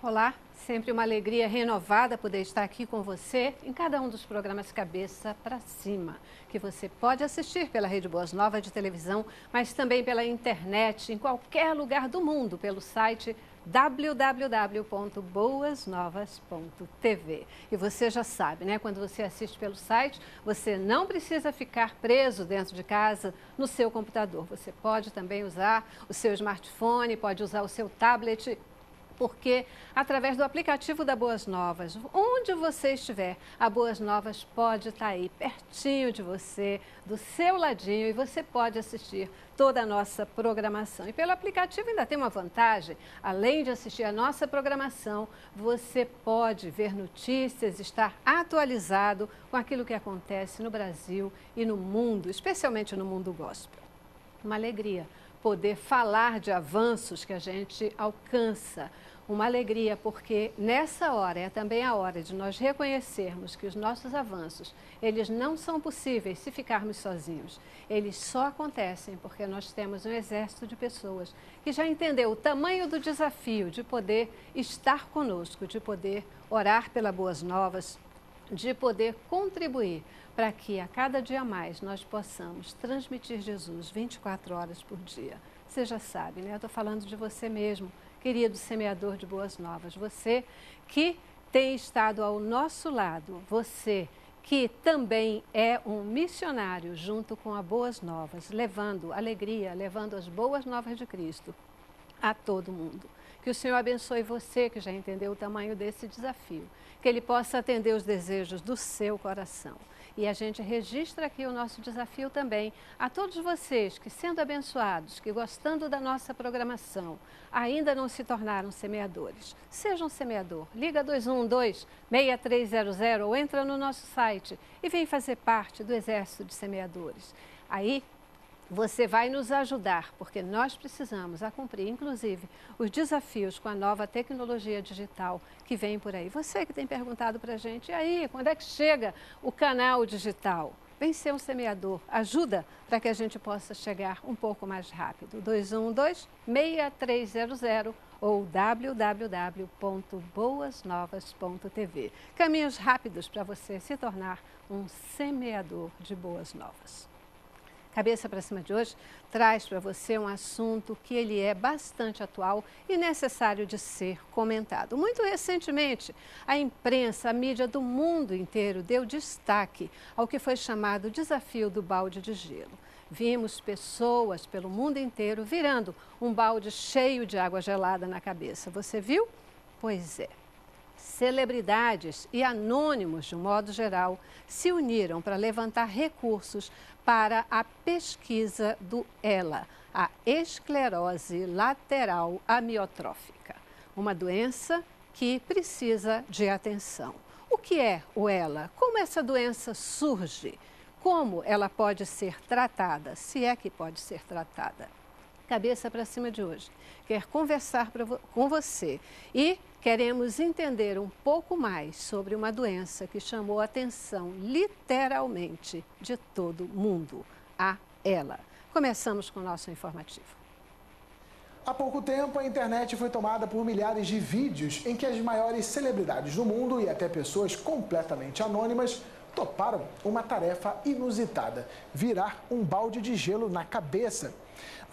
Olá, sempre uma alegria renovada poder estar aqui com você em cada um dos programas Cabeça para Cima, que você pode assistir pela Rede Boas Novas de televisão, mas também pela internet, em qualquer lugar do mundo, pelo site www.boasnovas.tv. E você já sabe, né? Quando você assiste pelo site, você não precisa ficar preso dentro de casa no seu computador. Você pode também usar o seu smartphone, pode usar o seu tablet, porque através do aplicativo da Boas Novas, onde você estiver, a Boas Novas pode estar aí, pertinho de você, do seu ladinho, e você pode assistir toda a nossa programação. E pelo aplicativo ainda tem uma vantagem, além de assistir a nossa programação, você pode ver notícias, estar atualizado com aquilo que acontece no Brasil e no mundo, especialmente no mundo gospel. Uma alegria poder falar de avanços que a gente alcança. Uma alegria porque nessa hora é também a hora de nós reconhecermos que os nossos avanços, eles não são possíveis se ficarmos sozinhos. Eles só acontecem porque nós temos um exército de pessoas que já entendeu o tamanho do desafio de poder estar conosco, de poder orar pela Boas Novas, de poder contribuir para que a cada dia mais nós possamos transmitir Jesus 24 horas por dia. Você já sabe, né? Eu estou falando de você mesmo, querido semeador de Boas Novas. Você que tem estado ao nosso lado, você que também é um missionário junto com a Boas Novas, levando alegria, levando as boas novas de Cristo a todo mundo. Que o Senhor abençoe você que já entendeu o tamanho desse desafio, que Ele possa atender os desejos do seu coração. E a gente registra aqui o nosso desafio também a todos vocês que, sendo abençoados, que gostando da nossa programação, ainda não se tornaram semeadores. Seja um semeador. Liga 212-6300 ou entra no nosso site e vem fazer parte do exército de semeadores. Aí você vai nos ajudar, porque nós precisamos cumprir, inclusive, os desafios com a nova tecnologia digital que vem por aí. Você que tem perguntado para a gente, e aí, quando é que chega o canal digital? Vem ser um semeador, ajuda para que a gente possa chegar um pouco mais rápido. 212-6300 ou www.boasnovas.tv. Caminhos rápidos para você se tornar um semeador de boas novas. Cabeça para Cima de hoje traz para você um assunto que ele é bastante atual e necessário de ser comentado. Muito recentemente, a imprensa, a mídia do mundo inteiro deu destaque ao que foi chamado desafio do balde de gelo. Vimos pessoas pelo mundo inteiro virando um balde cheio de água gelada na cabeça. Você viu? Pois é. Celebridades e anônimos, de um modo geral, se uniram para levantar recursos para a pesquisa do ELA, a esclerose lateral amiotrófica, uma doença que precisa de atenção. O que é o ELA? Como essa doença surge? Como ela pode ser tratada, se é que pode ser tratada? Cabeça para Cima de hoje quer conversar com você e queremos entender um pouco mais sobre uma doença que chamou a atenção literalmente de todo mundo, a ELA. Começamos com o nosso informativo. Há pouco tempo, a internet foi tomada por milhares de vídeos em que as maiores celebridades do mundo e até pessoas completamente anônimas toparam uma tarefa inusitada: virar um balde de gelo na cabeça.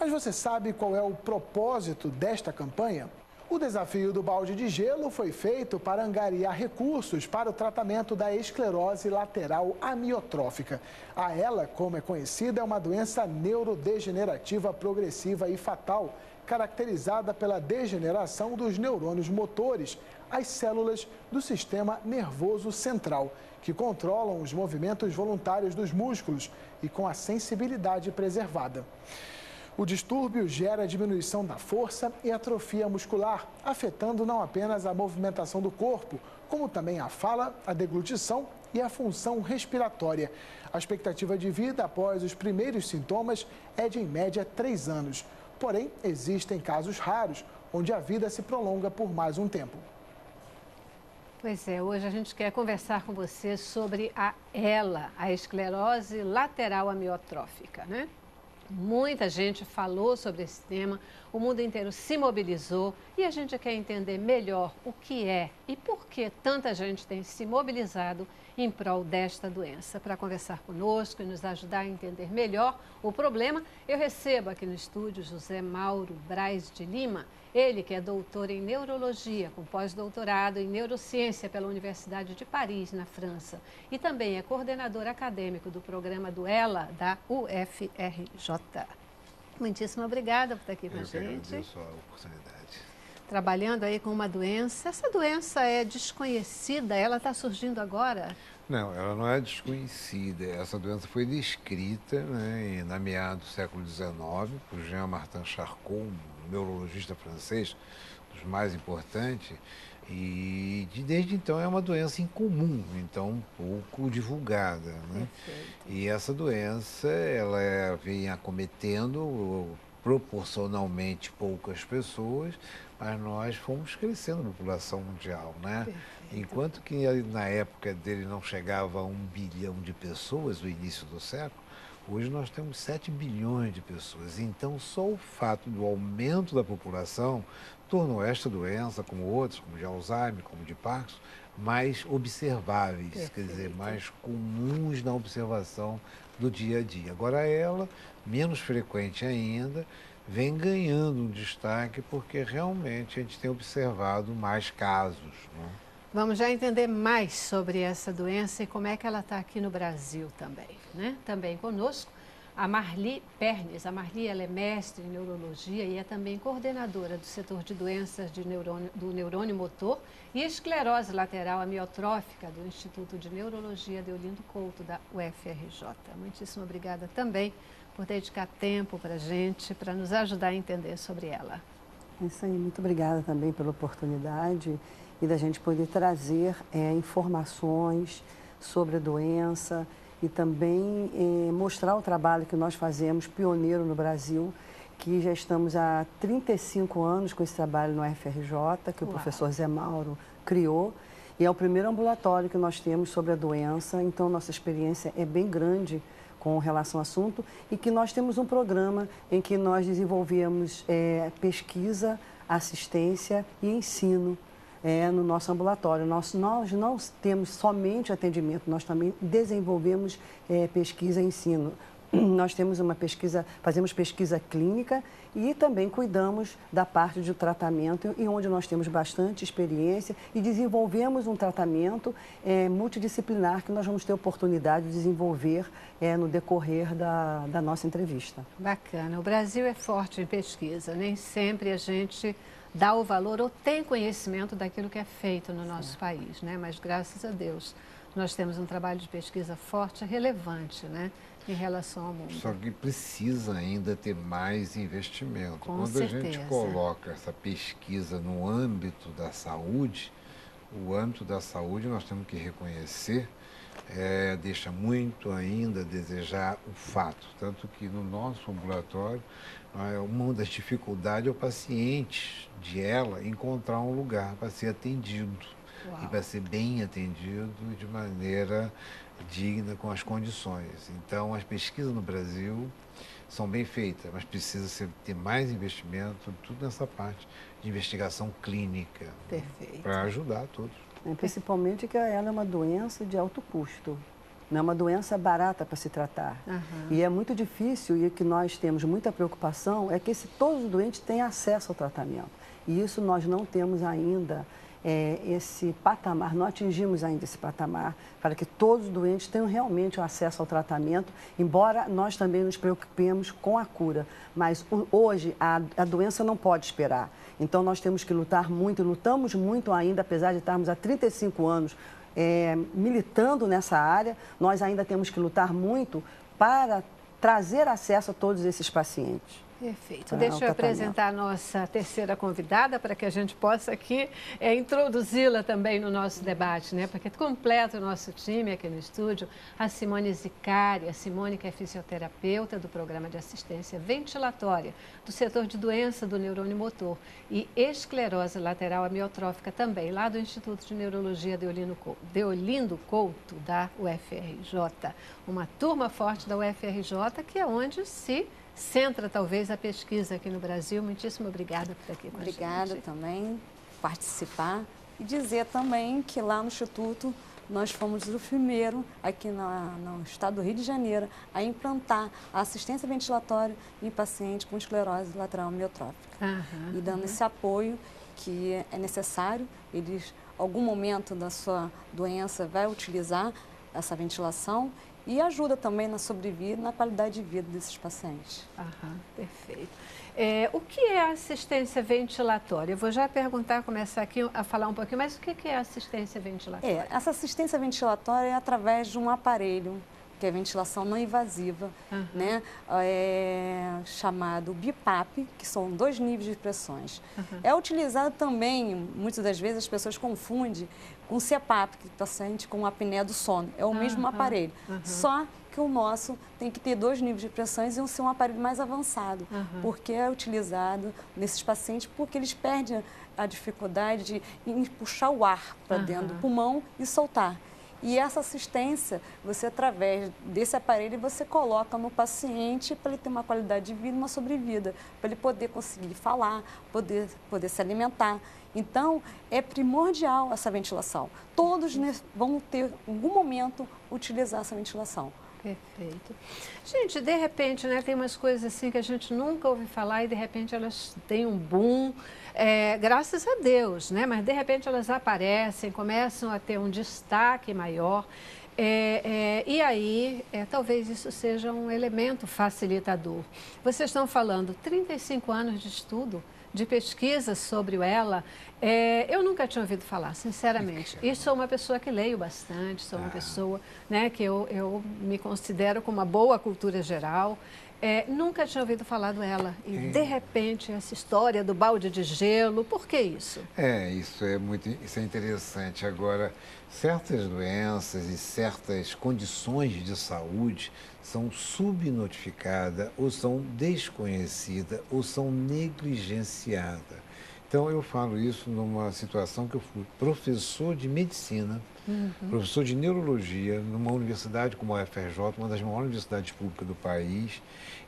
Mas você sabe qual é o propósito desta campanha? O desafio do balde de gelo foi feito para angariar recursos para o tratamento da esclerose lateral amiotrófica. A ELA, como é conhecida, é uma doença neurodegenerativa progressiva e fatal, caracterizada pela degeneração dos neurônios motores, as células do sistema nervoso central, que controlam os movimentos voluntários dos músculos e com a sensibilidade preservada. O distúrbio gera diminuição da força e atrofia muscular, afetando não apenas a movimentação do corpo, como também a fala, a deglutição e a função respiratória. A expectativa de vida após os primeiros sintomas é de, em média, 3 anos. Porém, existem casos raros, onde a vida se prolonga por mais um tempo. Pois é, hoje a gente quer conversar com você sobre a ELA, a esclerose lateral amiotrófica, né? Muita gente falou sobre esse tema, o mundo inteiro se mobilizou e a gente quer entender melhor o que é e por que tanta gente tem se mobilizado em prol desta doença. Para conversar conosco e nos ajudar a entender melhor o problema, eu recebo aqui no estúdio José Mauro Braz de Lima, ele que é doutor em neurologia, com pós-doutorado em neurociência pela Universidade de Paris, na França, e também é coordenador acadêmico do programa do ELA, da UFRJ. Muitíssimo obrigada por estar aqui com a gente. Eu agradeço a oportunidade. Trabalhando aí com uma doença. Essa doença é desconhecida, ela está surgindo agora? Não, ela não é desconhecida. Essa doença foi descrita, né, na meados do século XIX por Jean-Martin Charcot, um neurologista francês, dos mais importantes, e desde então é uma doença incomum, então pouco divulgada, né? E essa doença, ela vem acometendo proporcionalmente poucas pessoas, mas nós fomos crescendo a população mundial, né? Enquanto que na época dele não chegava a 1 bilhão de pessoas, no início do século, hoje nós temos 7 bilhões de pessoas. Então, só o fato do aumento da população tornou esta doença, como outras, como de Alzheimer, como de Parkinson, mais observáveis, quer dizer, mais comuns na observação do dia a dia. Agora ela, menos frequente ainda, vem ganhando um destaque porque realmente a gente tem observado mais casos, né? Vamos já entender mais sobre essa doença e como é que ela está aqui no Brasil também, né? Também conosco a Marli Pernes. A Marli, ela é mestre em neurologia e é também coordenadora do setor de doenças do neurônio motor e esclerose lateral amiotrófica do Instituto de Neurologia Deolindo Couto, da UFRJ. Muitíssimo obrigada também por dedicar tempo para a gente, para nos ajudar a entender sobre ela. É isso aí, muito obrigada também pela oportunidade e da gente poder trazer informações sobre a doença e também mostrar o trabalho que nós fazemos, pioneiro no Brasil, que já estamos há 35 anos com esse trabalho no UFRJ, que o professor Zé Mauro criou, e é o primeiro ambulatório que nós temos sobre a doença, então nossa experiência é bem grande com relação ao assunto e que nós temos um programa em que nós desenvolvemos pesquisa, assistência e ensino no nosso ambulatório. Nós não temos somente atendimento, nós também desenvolvemos pesquisa e ensino. Nós temos uma pesquisa, fazemos pesquisa clínica e também cuidamos da parte de tratamento, e onde nós temos bastante experiência e desenvolvemos um tratamento multidisciplinar que nós vamos ter oportunidade de desenvolver no decorrer da nossa entrevista. Bacana. O Brasil é forte em pesquisa, nem sempre a gente dá o valor ou tem conhecimento daquilo que é feito no nosso país, né? Mas graças a Deus nós temos um trabalho de pesquisa forte e relevante, né, em relação ao mundo. Só que precisa ainda ter mais investimento. Quando certeza. A gente coloca essa pesquisa no âmbito da saúde, o âmbito da saúde nós temos que reconhecer, deixa muito ainda a desejar o fato. Tanto que no nosso ambulatório, uma das dificuldades é o paciente de ela encontrar um lugar para ser atendido. E para ser bem atendido de maneira digna, com as condições. Então, as pesquisas no Brasil são bem feitas, mas precisa ter mais investimento, tudo nessa parte de investigação clínica, para ajudar todos. Principalmente que ela é uma doença de alto custo. Não é uma doença barata para se tratar. E é muito difícil, e o que nós temos muita preocupação é que todos os doentes tenham acesso ao tratamento. E isso nós não temos ainda esse patamar, não atingimos ainda esse patamar para que todos os doentes tenham realmente o acesso ao tratamento, embora nós também nos preocupemos com a cura. Mas hoje a doença não pode esperar. Então nós temos que lutar muito, e lutamos muito ainda, apesar de estarmos há 35 anos militando nessa área, nós ainda temos que lutar muito para trazer acesso a todos esses pacientes. Perfeito. Deixa eu apresentar a nossa terceira convidada para que a gente possa aqui introduzi-la também no nosso debate, né? Porque completa o nosso time aqui no estúdio, a Simone Zicari. A Simone, que é fisioterapeuta do Programa de Assistência Ventilatória do setor de doença do neurônio motor e esclerose lateral amiotrófica também, lá do Instituto de Neurologia Deolindo Couto, da UFRJ. Uma turma forte da UFRJ, que é onde se centra talvez a pesquisa aqui no Brasil. Muitíssimo obrigada por estar aqui com a gente. Obrigada também por participar e dizer também que lá no Instituto nós fomos o primeiro aqui no estado do Rio de Janeiro a implantar a assistência ventilatória em pacientes com esclerose lateral amiotrófica. E dando esse apoio que é necessário, eles, em algum momento da sua doença, vai utilizar essa ventilação e ajuda também na sobrevida e na qualidade de vida desses pacientes. Perfeito. O que é assistência ventilatória? Eu vou já perguntar, começar aqui a falar um pouquinho, mas o que é assistência ventilatória? Essa assistência ventilatória é através de um aparelho, que é ventilação não invasiva, né? Chamado BiPAP, que são 2 níveis de pressões. É utilizado também, muitas das vezes as pessoas confundem com CPAP, que é o paciente com apneia do sono. É o mesmo aparelho, só que o nosso tem que ter 2 níveis de pressões e ser um aparelho mais avançado, porque é utilizado nesses pacientes porque eles perdem a dificuldade de puxar o ar para dentro do pulmão e soltar. E essa assistência, você através desse aparelho, você coloca no paciente para ele ter uma qualidade de vida, uma sobrevida, para ele poder conseguir falar, poder se alimentar. Então, é primordial essa ventilação. Todos vão ter, em algum momento, utilizar essa ventilação. Perfeito. Gente, de repente, né, tem umas coisas assim que a gente nunca ouve falar e de repente elas têm um boom, graças a Deus, né? Mas de repente elas aparecem, começam a ter um destaque maior. E aí, talvez isso seja um elemento facilitador. Vocês estão falando 35 anos de estudo, de pesquisa sobre ela. Eu nunca tinha ouvido falar, sinceramente. E sou uma pessoa que leio bastante, sou uma pessoa, né, que eu me considero com uma boa cultura geral. Nunca tinha ouvido falar dela. E, de repente, essa história do balde de gelo, por que isso? Isso é interessante. Agora, certas doenças e certas condições de saúde são subnotificadas, ou são desconhecidas, ou são negligenciadas. Então, eu falo isso numa situação que eu fui professor de medicina, professor de neurologia, numa universidade como a UFRJ, uma das maiores universidades públicas do país.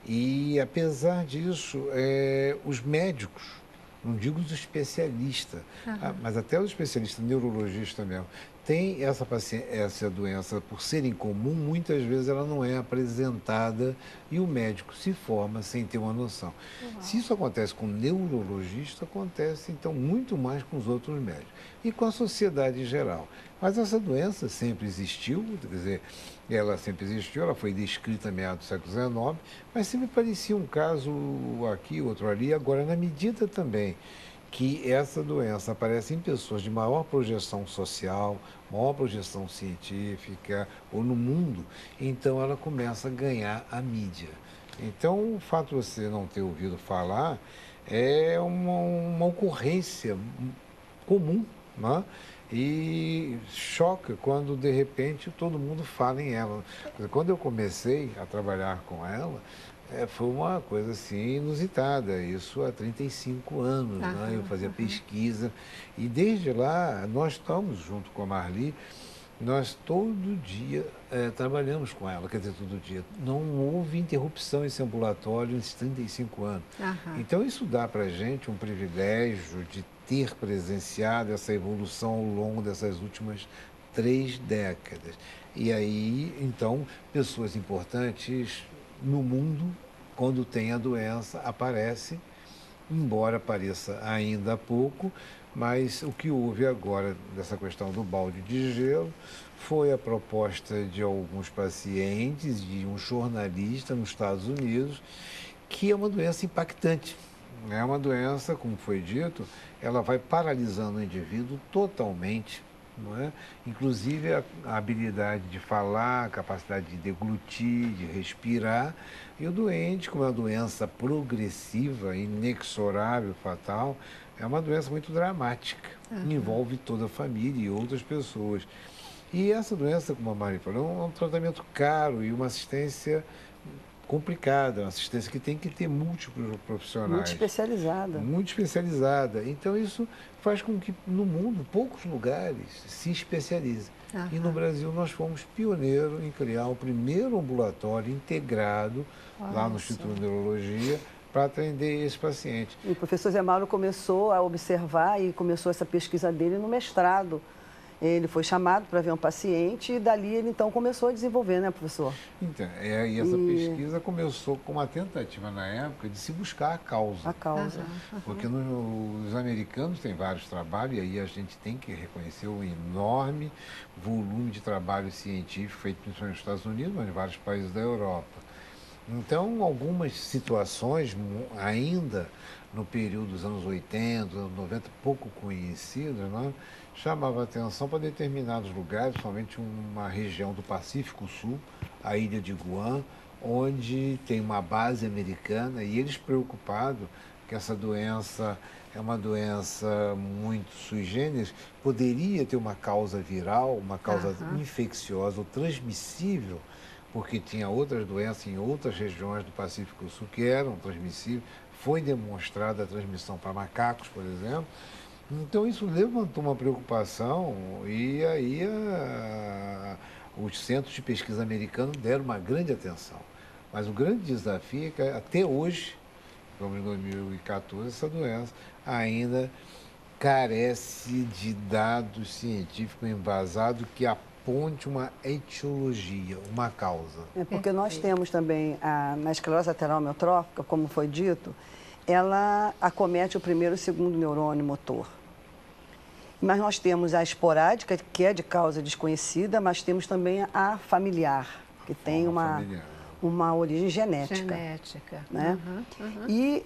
E, apesar disso, os médicos, não digo os especialistas, mas até os especialistas neurologistas mesmo, tem essa doença, por ser incomum, muitas vezes ela não é apresentada e o médico se forma sem ter uma noção. Se isso acontece com o neurologista, acontece então muito mais com os outros médicos e com a sociedade em geral. Mas essa doença sempre existiu, quer dizer, ela sempre existiu, ela foi descrita em meados do século XIX, mas sempre parecia um caso aqui, outro ali. Agora, na medida também que essa doença aparece em pessoas de maior projeção social, maior projeção científica ou no mundo, então ela começa a ganhar a mídia. Então, o fato de você não ter ouvido falar é uma ocorrência comum, né? E choca quando, de repente, todo mundo fala em ela. Quando eu comecei a trabalhar com ela, foi uma coisa assim inusitada, isso há 35 anos, né? Eu fazia pesquisa e desde lá nós estamos junto com a Marli, nós todo dia trabalhamos com ela, quer dizer, todo dia. Não houve interrupção nesse ambulatório nesses 35 anos. Então isso dá para a gente um privilégio de ter presenciado essa evolução ao longo dessas últimas 3 décadas. E aí, então, pessoas importantes no mundo, quando tem a doença, aparece, embora pareça ainda há pouco, mas o que houve agora dessa questão do balde de gelo foi a proposta de alguns pacientes, de um jornalista nos Estados Unidos, que é uma doença impactante. É uma doença, como foi dito, ela vai paralisando o indivíduo totalmente, não é? Inclusive a habilidade de falar, a capacidade de deglutir, de respirar. E o doente, como é uma doença progressiva, inexorável, fatal, é uma doença muito dramática. Envolve toda a família e outras pessoas. E essa doença, como a Mari falou, é um tratamento caro e uma assistência complicada, uma assistência que tem que ter múltiplos profissionais. Muito especializada. Muito especializada. Então, isso faz com que, no mundo, poucos lugares se especializem. E no Brasil, nós fomos pioneiros em criar o primeiro ambulatório integrado lá no Instituto de Neurologia para atender esse paciente. E o professor Zé Mauro começou a observar e começou essa pesquisa dele no mestrado. Ele foi chamado para ver um paciente e dali ele então começou a desenvolver, né, professor? Então, e essa pesquisa começou com uma tentativa na época de se buscar a causa. A causa. Porque os americanos têm vários trabalhos, e aí a gente tem que reconhecer o enorme volume de trabalho científico feito principalmente nos Estados Unidos, mas em vários países da Europa. Então, algumas situações ainda no período dos anos 80, anos 90, pouco conhecidas, né, chamava atenção para determinados lugares, somente uma região do Pacífico Sul, a ilha de Guam, onde tem uma base americana, e eles preocupados que essa doença é uma doença muito sui generis, poderia ter uma causa viral, uma causa infecciosa ou transmissível, porque tinha outras doenças em outras regiões do Pacífico Sul que eram transmissíveis. Foi demonstrada a transmissão para macacos, por exemplo. Então, isso levantou uma preocupação e aí os centros de pesquisa americanos deram uma grande atenção. Mas o grande desafio é que até hoje, como em 2014, essa doença ainda carece de dados científicos embasados que aponte uma etiologia, uma causa. É porque nós temos também, na esclerose lateral amiotrófica, como foi dito, ela acomete o primeiro e o segundo neurônio motor. Mas nós temos a esporádica, que é de causa desconhecida, mas temos também a familiar, que tem uma origem genética. Né? E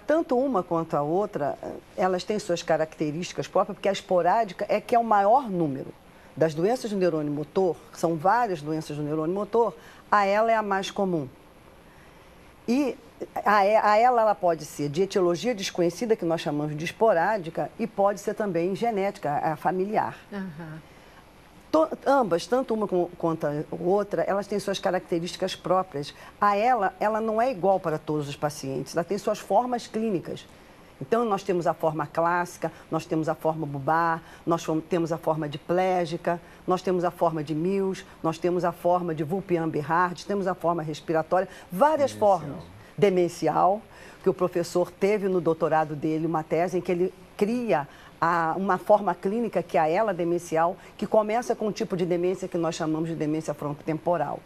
tanto uma quanto a outra, elas têm suas características próprias, porque a esporádica é que é o maior número das doenças do neurônio motor, são várias doenças do neurônio motor, a ela é a mais comum. E ela pode ser de etiologia desconhecida, que nós chamamos de esporádica, e pode ser também genética, a familiar. Ambas, tanto uma quanto a outra, elas têm suas características próprias. Ela não é igual para todos os pacientes, ela tem suas formas clínicas. Então, nós temos a forma clássica, nós temos a forma bulbar, nós temos a forma diplégica, nós temos a forma de Mills, nós temos a forma de Vulpian-Bernhardt, temos a forma respiratória, várias formas. Demencial, que o professor teve no doutorado dele uma tese em que ele cria uma forma clínica que é a ela demencial, que começa com um tipo de demência que nós chamamos de demência frontotemporal.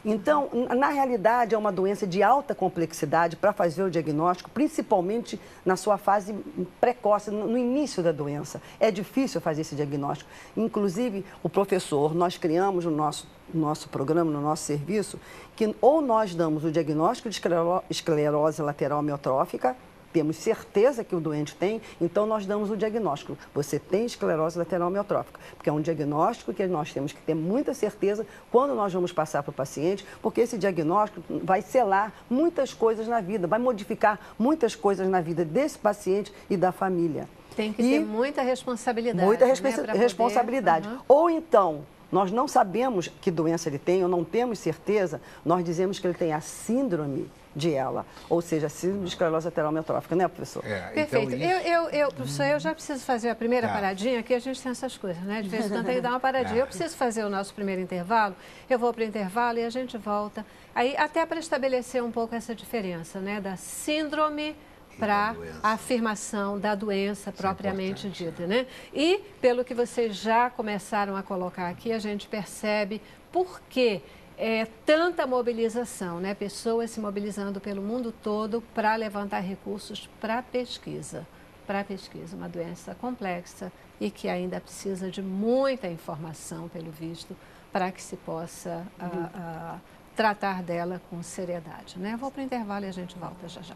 Então, na realidade, é uma doença de alta complexidade para fazer o diagnóstico, principalmente na sua fase precoce, no início da doença. É difícil fazer esse diagnóstico. Inclusive, nós criamos no nosso programa, no nosso serviço, que ou nós damos o diagnóstico de esclerose lateral amiotrófica, temos certeza que o doente tem, então nós damos o diagnóstico. Você tem esclerose lateral amiotrófica, porque é um diagnóstico que nós temos que ter muita certeza quando nós vamos passar para o paciente, porque esse diagnóstico vai selar muitas coisas na vida, vai modificar muitas coisas na vida desse paciente e da família. Tem que ter muita responsabilidade. Muita responsabilidade. Ou então, nós não sabemos que doença ele tem, ou não temos certeza, nós dizemos que ele tem a síndrome de ela, ou seja, a síndrome de esclerose lateral amiotrófica, né, professor? Perfeito. Então, professor, eu já preciso fazer a primeira paradinha, que a gente tem essas coisas, né? De vez em quando tem que dar uma paradinha. Eu preciso fazer o nosso primeiro intervalo, eu vou para o intervalo e a gente volta. Aí, até para estabelecer um pouco essa diferença, né? Da síndrome para a afirmação da doença propriamente dita, né? E, pelo que vocês já começaram a colocar aqui, a gente percebe por que tanta mobilização, né? Pessoas se mobilizando pelo mundo todo para levantar recursos para pesquisa. Uma doença complexa e que ainda precisa de muita informação, pelo visto, para que se possa tratar dela com seriedade, né? Vou para o intervalo e a gente volta já já.